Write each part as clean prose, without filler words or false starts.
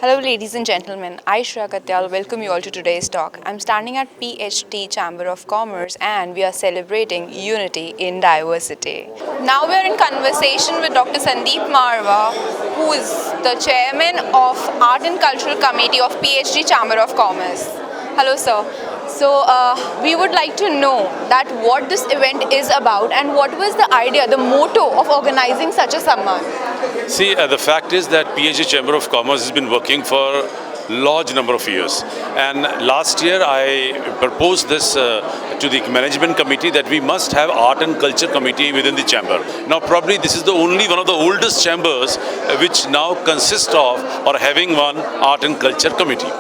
Hello, ladies and gentlemen. I, Shreya Katyal, welcome you all to today's talk. I'm standing at PHT Chamber of Commerce and we are celebrating unity in diversity. Now we are in conversation with Dr. Sandeep Marwa, who is the chairman of Art and Cultural Committee of PHT Chamber of Commerce. Hello, sir. So we would like to know that what this event is about and what was the idea, the motto of organizing such a Samman. See, the fact is that PHT Chamber of Commerce has been working for a large number of years. And last year I proposed this to the management committee that we must have art and culture committee within the chamber. Now probably this is the only one of the oldest chambers which now consist of or having one art and culture committee.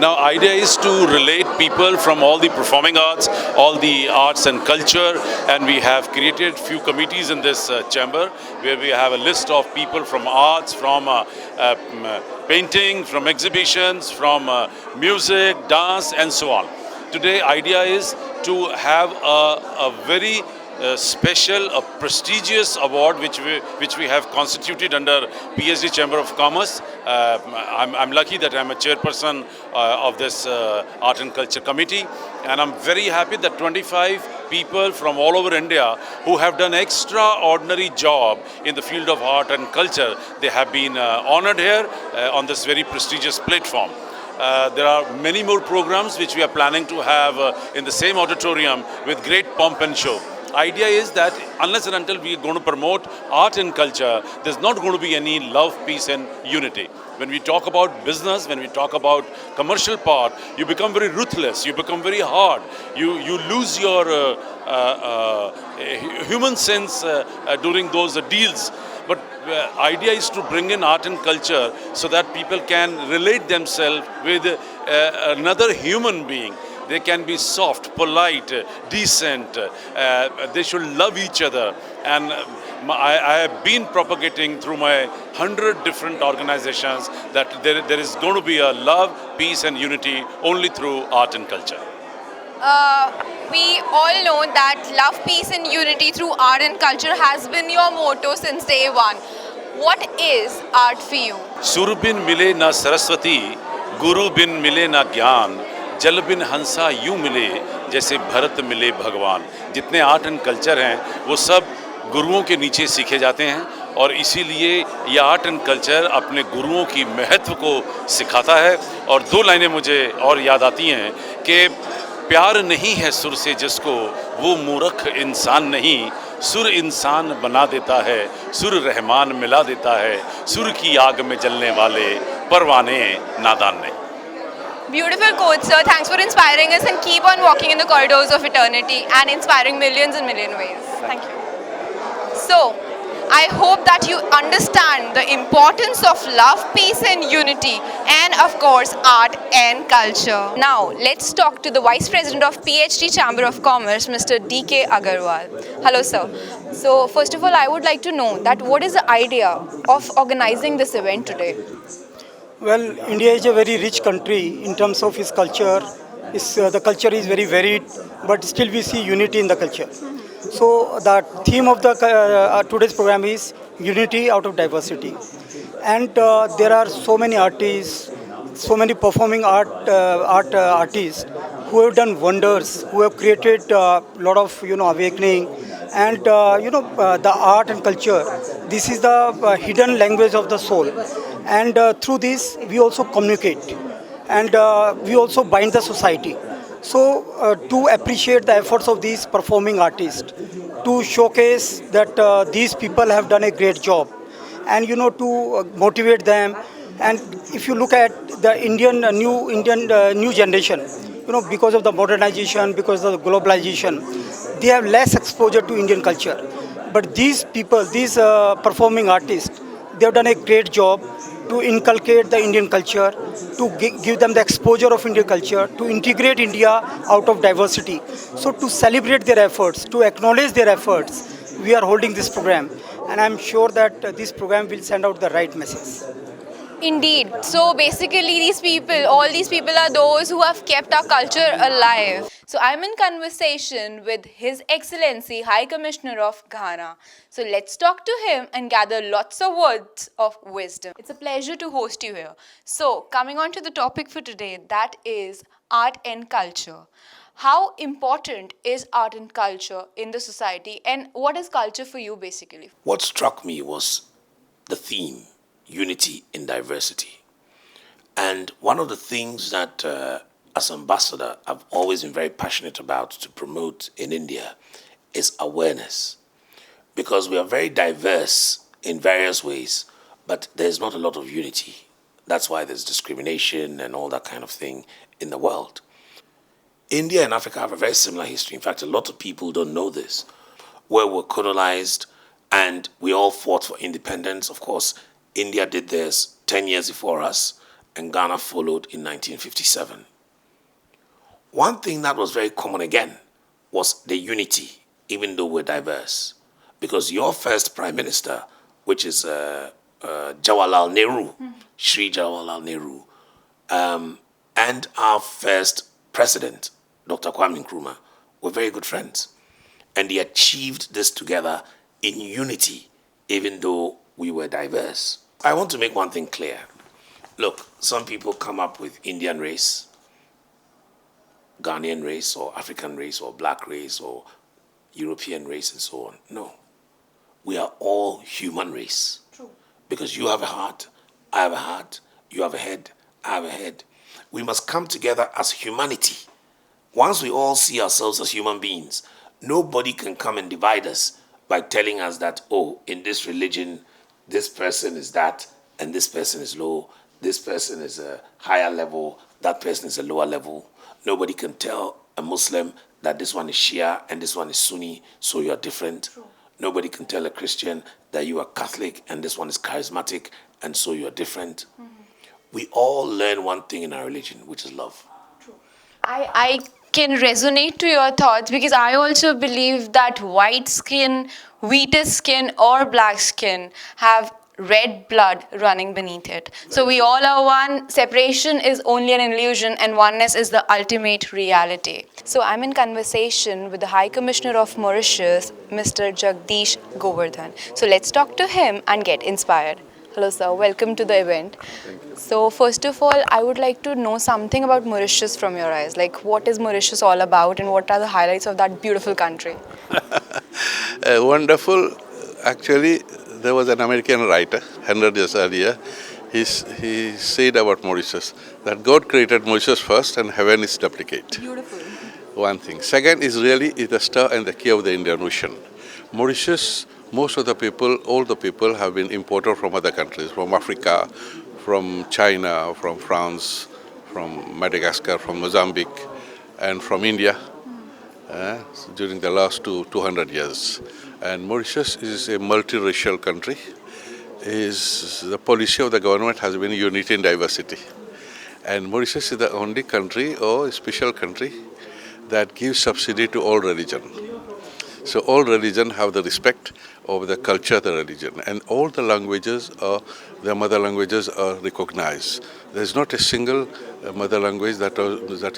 Now, idea is to relate people from all the performing arts, all the arts and culture, and we have created few committees in this chamber where we have a list of people from arts, from painting, from exhibitions, from music, dance, and so on. Today, idea is to have a very special, a prestigious award which we have constituted under PHT Chamber of Commerce. I'm lucky that I'm a chairperson of this Art and Culture Committee, and I'm very happy that 25 people from all over India who have done extraordinary job in the field of art and culture, they have been honored here on this very prestigious platform. There are many more programs which we are planning to have in the same auditorium with great pomp and show. Idea is that unless and until we are going to promote art and culture, there's not going to be any love, peace and unity. When we talk about business, when we talk about commercial part, you become very ruthless, you become very hard, you lose your human sense during those deals. But idea is to bring in art and culture so that people can relate themselves with another human being. They can be soft, polite, decent. They should love each other. And I have been propagating through my 100 different organizations that there is going to be a love, peace and unity only through art and culture. We all know that love, peace and unity through art and culture has been your motto since day one. What is art for you? Sur bin mile na Saraswati, Guru bin mile na Gyan, जल बिन हंसा यूं मिले जैसे भरत मिले भगवान. जितने art and culture हैं वो सब गुरुओं के नीचे सीखे जाते हैं और इसीलिए ये आर्ट एंड कल्चर अपने गुरुओं की महत्व को सिखाता है. और दो लाइनें मुझे और याद आती हैं कि प्यार नहीं है सुर से जिसको वो मूर्ख इंसान नहीं, सुर इंसान बना देता है, सुर रहमान मिला देता है, सुर की आग में जलने वाले परवाने नादान नहीं. Beautiful quote, sir. Thanks for inspiring us and keep on walking in the corridors of eternity and inspiring millions in million ways. Thank you. So, I hope that you understand the importance of love, peace and unity and of course art and culture. Now, let's talk to the Vice President of PHT Chamber of Commerce, Mr. D.K. Agarwal. Hello, sir. So, first of all, I would like to know that what is the idea of organizing this event today? Well, India is a very rich country in terms of its culture. The culture is very varied, but still we see unity in the culture. So the theme of the today's program is unity out of diversity. And there are so many artists, so many performing artists who have done wonders, who have created a lot of awakening. And the art and culture, this is the hidden language of the soul. And through this, we also communicate and we also bind the society. So to appreciate the efforts of these performing artists, to showcase that these people have done a great job and to motivate them. And if you look at the new generation, because of the modernization, because of the globalization, they have less exposure to Indian culture. But these people, these performing artists, they have done a great job to inculcate the Indian culture, to give them the exposure of Indian culture, to integrate India out of diversity. So to celebrate their efforts, to acknowledge their efforts, we are holding this program. And I'm sure that this program will send out the right message. Indeed. So basically, all these people are those who have kept our culture alive. So I'm in conversation with His Excellency High Commissioner of Ghana. So let's talk to him and gather lots of words of wisdom. It's a pleasure to host you here. So, coming on to the topic for today, that is art and culture. How important is art and culture in the society, and what is culture for you basically? What struck me was the theme, unity in diversity. And one of the things that, as ambassador, I've always been very passionate about to promote in India is awareness. Because we are very diverse in various ways, but there's not a lot of unity. That's why there's discrimination and all that kind of thing in the world. India and Africa have a very similar history. In fact, a lot of people don't know this, where we're colonized and we all fought for independence. Of course, India did theirs 10 years before us, and Ghana followed in 1957. One thing that was very common again was the unity, even though we're diverse. Because your first prime minister, which is Jawaharlal Nehru, Shri Jawaharlal Nehru, and our first president, Dr. Kwame Nkrumah, were very good friends. And they achieved this together in unity, even though we were diverse. I want to make one thing clear. Look, some people come up with Indian race, Ghanaian race, or African race, or black race, or European race, and so on. No. We are all human race. True. Because you have a heart, I have a heart, you have a head, I have a head. We must come together as humanity. Once we all see ourselves as human beings, nobody can come and divide us by telling us that, oh, in this religion, this person is that, and this person is low, this person is a higher level, that person is a lower level. Nobody can tell a Muslim that this one is Shia and this one is Sunni, so you're different. True. Nobody can tell a Christian that you are Catholic and this one is charismatic, and so you're different. We all learn one thing in our religion, which is love. I can resonate to your thoughts because I also believe that white skin, wheater skin, or black skin have red blood running beneath it. So we all are one. Separation is only an illusion, and oneness is the ultimate reality. So I'm in conversation with the High Commissioner of Mauritius, Mr. Jagdish Govardhan. So let's talk to him and get inspired. Hello sir, welcome to the event. So first of all, I would like to know something about Mauritius from your eyes. Like, what is Mauritius all about and what are the highlights of that beautiful country? Wonderful. Actually, there was an American writer, 100 years earlier. He said about Mauritius that God created Mauritius first and heaven is duplicate. Beautiful. One thing. Second is the star and the key of the Indian Ocean. Mauritius, most of the people, all the people have been imported from other countries, from Africa, from China, from France, from Madagascar, from Mozambique, and from India during the last 200 years. And Mauritius is a multiracial country. The policy of the government has been unity in diversity. And Mauritius is the only country or a special country that gives subsidy to all religion. So all religion have the respect of the culture of the religion, and all the languages their mother languages are recognized. There is not a single mother language that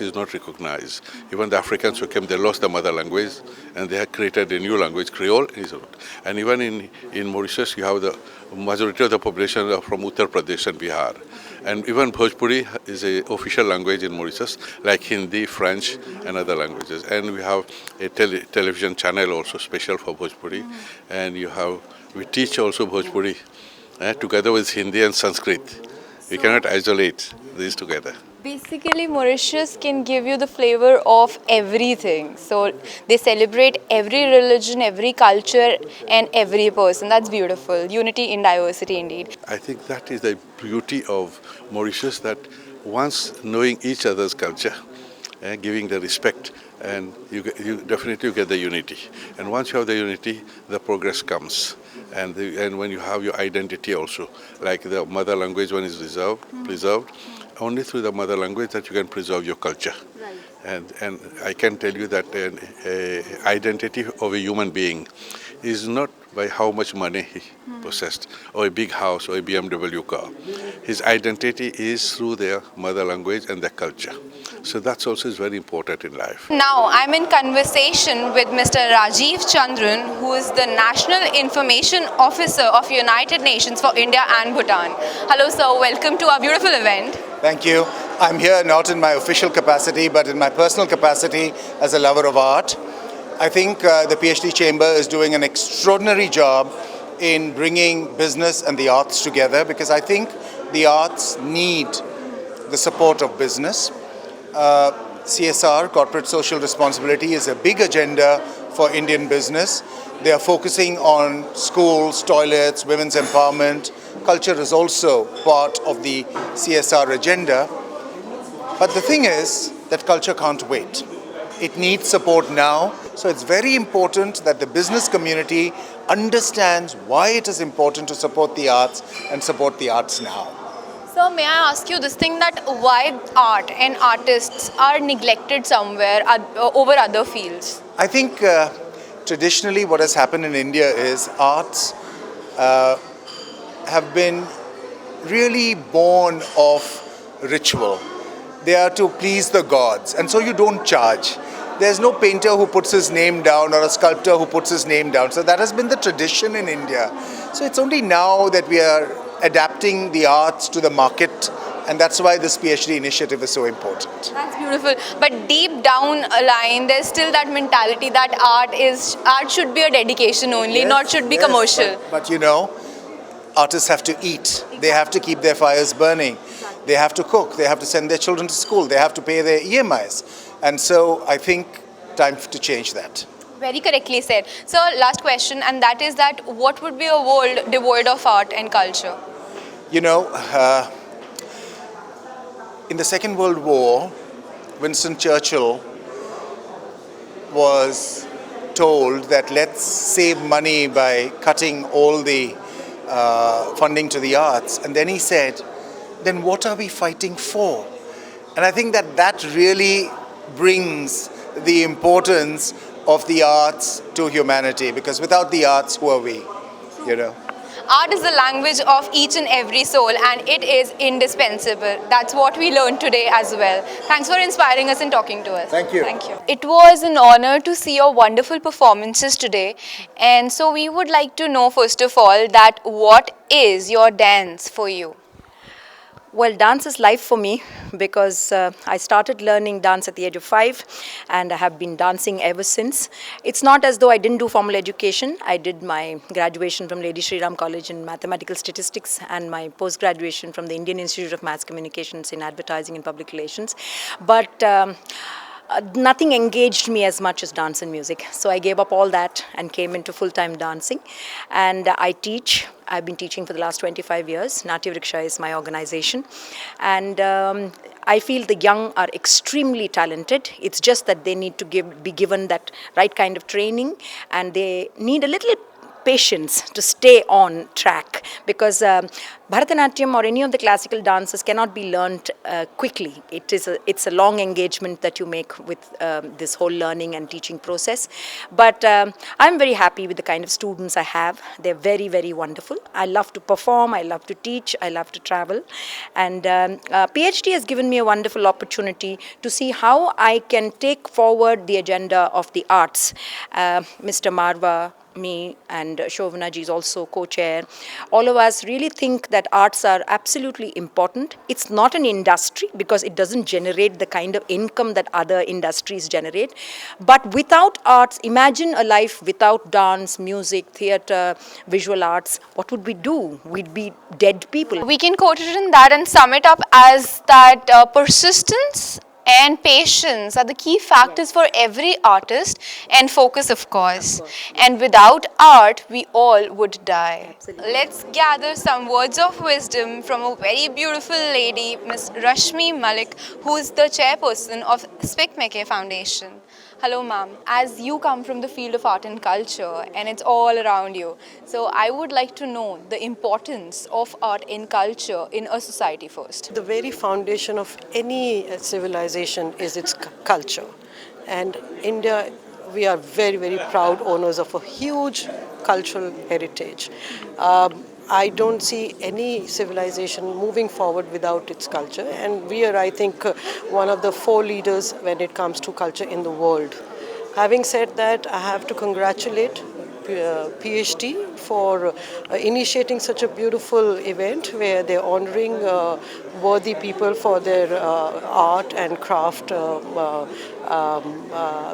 is not recognized. Even the Africans who came, they lost their mother language, and they have created a new language, Creole. And even in Mauritius, you have the majority of the population are from Uttar Pradesh and Bihar. And even Bhojpuri is an official language in Mauritius, like Hindi, French, and other languages. And we have a television channel also special for Bhojpuri. And we teach also Bhojpuri together with Hindi and Sanskrit. We cannot isolate these together. Basically, Mauritius can give you the flavor of everything. So they celebrate every religion, every culture, and every person. That's beautiful. Unity in diversity, indeed. I think that is the beauty of Mauritius, that once knowing each other's culture, giving the respect, and you definitely get the unity. And once you have the unity, the progress comes. And when you have your identity also, like the mother language one is preserved, only through the mother language that you can preserve your culture. Right. And I can tell you that identity of a human being is not by how much money he possessed, or a big house, or a BMW car. His identity is through their mother language and their culture. So that's also is very important in life. Now, I'm in conversation with Mr. Rajiv Chandran, who is the National Information Officer of United Nations for India and Bhutan. Hello, sir. Welcome to our beautiful event. Thank you. I'm here not in my official capacity, but in my personal capacity as a lover of art. I think the PhD Chamber is doing an extraordinary job in bringing business and the arts together, because I think the arts need the support of business. CSR, corporate social responsibility, is a big agenda for Indian business. They are focusing on schools, toilets, women's empowerment. Culture is also part of the CSR agenda. But the thing is that culture can't wait. It needs support now. So it's very important that the business community understands why it is important to support the arts and support the arts now. So may I ask you this thing, that why art and artists are neglected somewhere over other fields? I think traditionally what has happened in India is arts have been really born of ritual. They are to please the gods, and so you don't charge. There's no painter who puts his name down or a sculptor who puts his name down. So that has been the tradition in India. So it's only now that we are adapting the arts to the market, and that's why this PhD initiative is so important. That's beautiful. But deep down a line, there's still that mentality that art should be a dedication only, Yes, not should be yes, commercial. But you know, artists have to eat. They have to keep their fires burning. They have to cook. They have to send their children to school. They have to pay their EMIs. And so I think time to change that. Very correctly said. So last question, and that is that what would be a world devoid of art and culture? You know, in the Second World War, Winston Churchill was told that let's save money by cutting all the funding to the arts. And then he said, then what are we fighting for? And I think that really brings the importance of the arts to humanity, because without the arts, who are we? You know. Art is the language of each and every soul, and it is indispensable. That's what we learned today as well. Thanks for inspiring us and talking to us. Thank you. Thank you. It was an honor to see your wonderful performances today. And so we would like to know, first of all, that what is your dance for you? Well, dance is life for me, because I started learning dance at the age of 5, and I have been dancing ever since. It's not as though I didn't do formal education. I did my graduation from Lady Shri Ram College in Mathematical Statistics and my post-graduation from the Indian Institute of Mass Communications in Advertising and Public Relations. But nothing engaged me as much as dance and music. So I gave up all that and came into full-time dancing. And I teach. I've been teaching for the last 25 years. Natya Vriksha is my organization. And I feel the young are extremely talented. It's just that they need to be given that right kind of training, and they need a little patience to stay on track, because Bharatanatyam or any of the classical dances cannot be learnt quickly. It's a long engagement that you make with this whole learning and teaching process. But I'm very happy with the kind of students I have. They're very, very wonderful. I love to perform, I love to teach, I love to travel. And PhD has given me a wonderful opportunity to see how I can take forward the agenda of the arts. Mr. Marwa, me, and Shovana ji is also co-chair. All of us really think that arts are absolutely important. It's not an industry because it doesn't generate the kind of income that other industries generate. But without arts, imagine a life without dance, music, theatre, visual arts. What would we do? We'd be dead people. We can quote it in that and sum it up as that persistence and patience are the key factors for every artist, and focus, of course. And without art, we all would die. Absolutely. Let's gather some words of wisdom from a very beautiful lady, Ms. Rashmi Malik, who is the chairperson of Spic Mecca Foundation. Hello, ma'am. As you come from the field of art and culture, and it's all around you, so I would like to know the importance of art and culture in a society first. The very foundation of any civilization is its culture. And India we are very, very proud owners of a huge cultural heritage. I don't see any civilization moving forward without its culture, and we are, I think, one of the 4 leaders when it comes to culture in the world. Having said that, I have to congratulate PhD for initiating such a beautiful event where they're honoring worthy people for their art and craft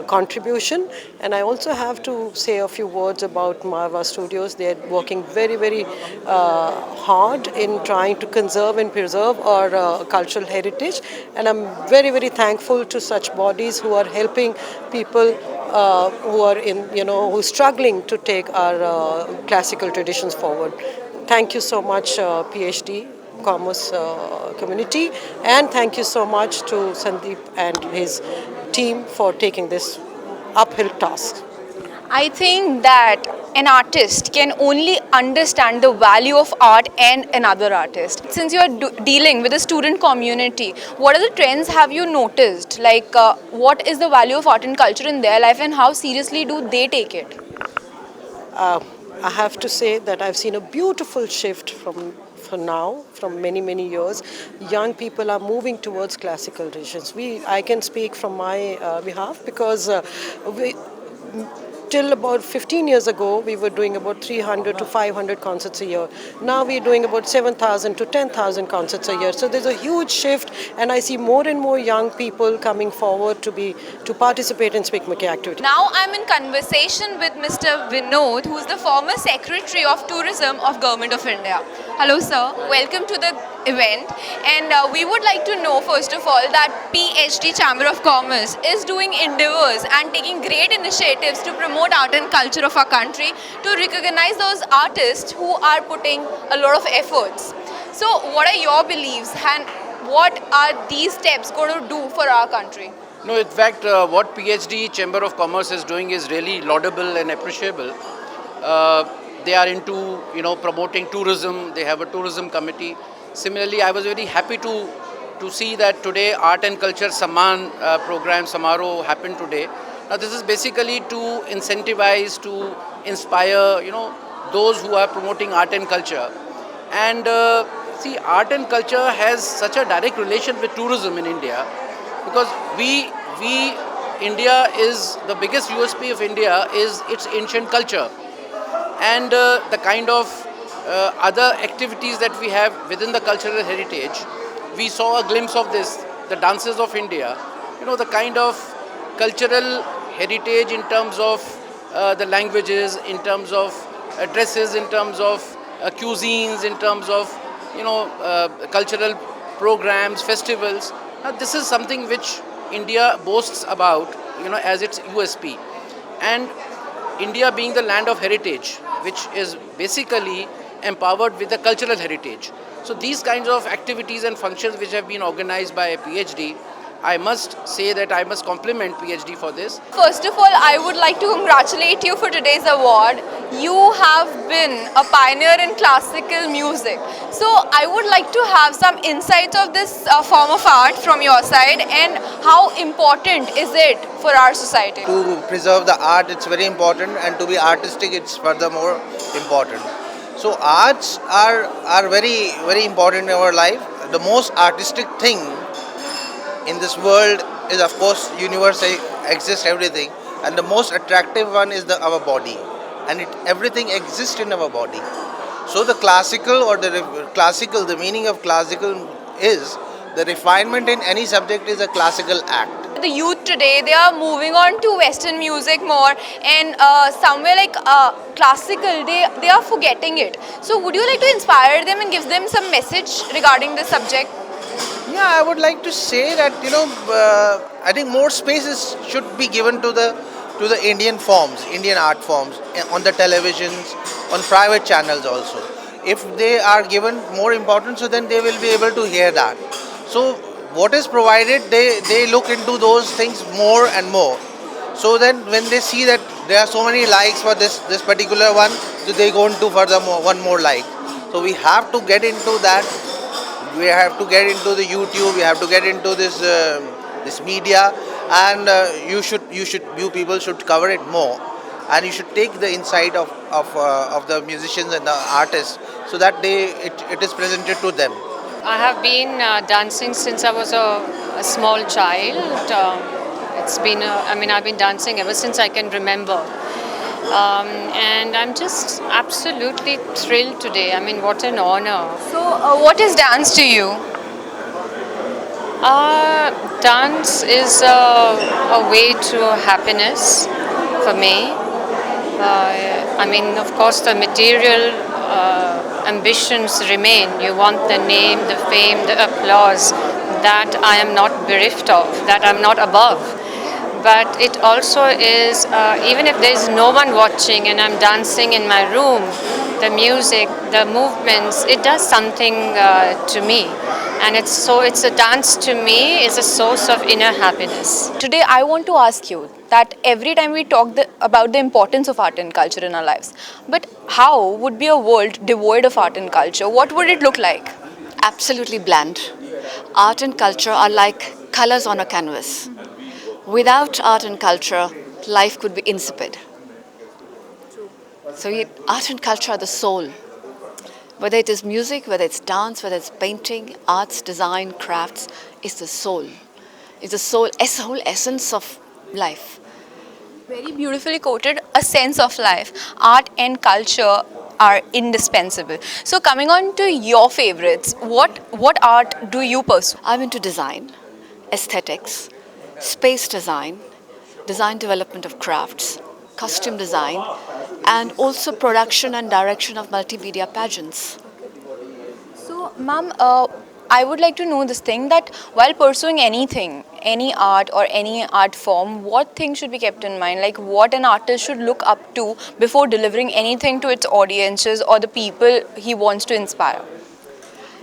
contribution. And I also have to say a few words about Marva Studios. They're working very, very hard in trying to conserve and preserve our cultural heritage. And I'm very, very thankful to such bodies who are helping people who are who are struggling to take our classical traditions forward. Thank you so much, PhD Commerce community, and thank you so much to Sandeep and his team for taking this uphill task. I think that an artist can only understand the value of art and another artist. Since you're dealing with the student community, what are the trends have you noticed? Like, what is the value of art and culture in their life, and how seriously do they take it? I have to say that I've seen a beautiful shift from many, many years. Young people are moving towards classical traditions. I can speak from my behalf because till about 15 years ago, we were doing about 300 to 500 concerts a year. Now we're doing about 7,000 to 10,000 concerts a year. So there's a huge shift, and I see more and more young people coming forward to participate in Speak Maki activities. Now I'm in conversation with Mr. Vinod, who's the former Secretary of Tourism of Government of India. Hello, sir. Welcome to the event. And we would like to know, first of all, that PhD Chamber of Commerce is doing endeavors and taking great initiatives to promote art and culture of our country, to recognize those artists who are putting a lot of efforts. So what are your beliefs, and what are these steps going to do for our country? No, in fact, what PhD Chamber of Commerce is doing is really laudable and appreciable. They are into, promoting tourism. They have a tourism committee. Similarly, I was very happy to see that today Art and Culture Samman program, Samaro, happened today. Now, this is basically to incentivize, to inspire, those who are promoting art and culture. And see, art and culture has such a direct relation with tourism in India, because India is, the biggest USP of India is its ancient culture. And the kind of other activities that we have within the cultural heritage, we saw a glimpse of this, the dances of India, the kind of cultural heritage in terms of the languages, in terms of dresses, in terms of cuisines, in terms of cultural programs, festivals. Now, this is something which India boasts about, as its USP. And India being the land of heritage, which is basically empowered with the cultural heritage. So these kinds of activities and functions which have been organized by a PhD, I must say that I must compliment PhD for this. First of all, I would like to congratulate you for today's award. You have been a pioneer in classical music. So I would like to have some insights of this form of art from your side, and how important is it for our society? To preserve the art, it's very important, and to be artistic, it's furthermore important. So arts are very, very important in our life. The most artistic thing in this world is, of course, universe exists everything, and the most attractive one is our body, and everything exists in our body. So the classical the meaning of classical is the refinement in any subject is a classical act. The youth today, they are moving on to Western music more, and somewhere like classical, they are forgetting it. So would you like to inspire them and give them some message regarding this subject? Yeah, I would like to say that I think more spaces should be given to the Indian forms, Indian art forms, on the televisions, on private channels also. If they are given more importance, so then they will be able to hear that. So what is provided, they look into those things more and more. So then when they see that there are so many likes for this particular one, so they go into furthermore one more like. So we have to get into that. We have to get into the YouTube. We have to get into this media, and you people should cover it more, and you should take the insight of the musicians and the artists, so that it is presented to them. I have been dancing since I was a small child. I've been dancing ever since I can remember. And I'm just absolutely thrilled today. I mean, what an honor. So, what is dance to you? Dance is a way to happiness for me. Of course, the material ambitions remain. You want the name, the fame, the applause. That I am not bereft of, that I'm not above. But it also is, even if there is no one watching and I'm dancing in my room, the music, the movements, it does something to me. And it's a dance to me is a source of inner happiness. Today, I want to ask you that every time we talk about the importance of art and culture in our lives, but how would be a world devoid of art and culture? What would it look like? Absolutely bland. Art and culture are like colors on a canvas. Without art and culture, life could be insipid. So art and culture are the soul. Whether it is music, whether it's dance, whether it's painting, arts, design, crafts, it's the soul. It's the whole essence of life. Very beautifully quoted, a sense of life. Art and culture are indispensable. So coming on to your favorites, what art do you pursue? I'm into design, aesthetics, space design, design development of crafts, costume design, and also production and direction of multimedia pageants. So, ma'am, I would like to know this thing, that while pursuing anything, any art or any art form, what things should be kept in mind? Like what an artist should look up to before delivering anything to its audiences or the people he wants to inspire?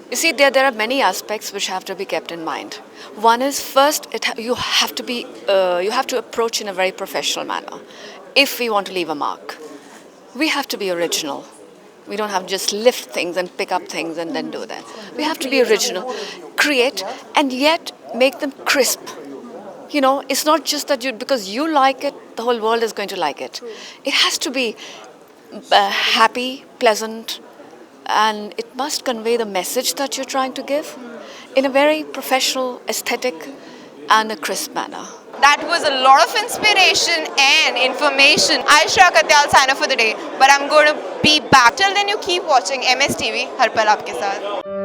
You see, there are many aspects which have to be kept in mind. One is, first, you have to approach in a very professional manner. If we want to leave a mark, we have to be original. We don't have to just lift things and pick up things and then do that. We have to be original, create, and yet make them crisp. You know, it's not just that because you like it, the whole world is going to like it. It has to be happy, pleasant, and it must convey the message that you're trying to give in a very professional, aesthetic, and a crisp manner. That was a lot of inspiration and information. Aisha Katyal sign off for the day, but I'm going to be back. Till then, you keep watching MS TV. Har pal aapke saath.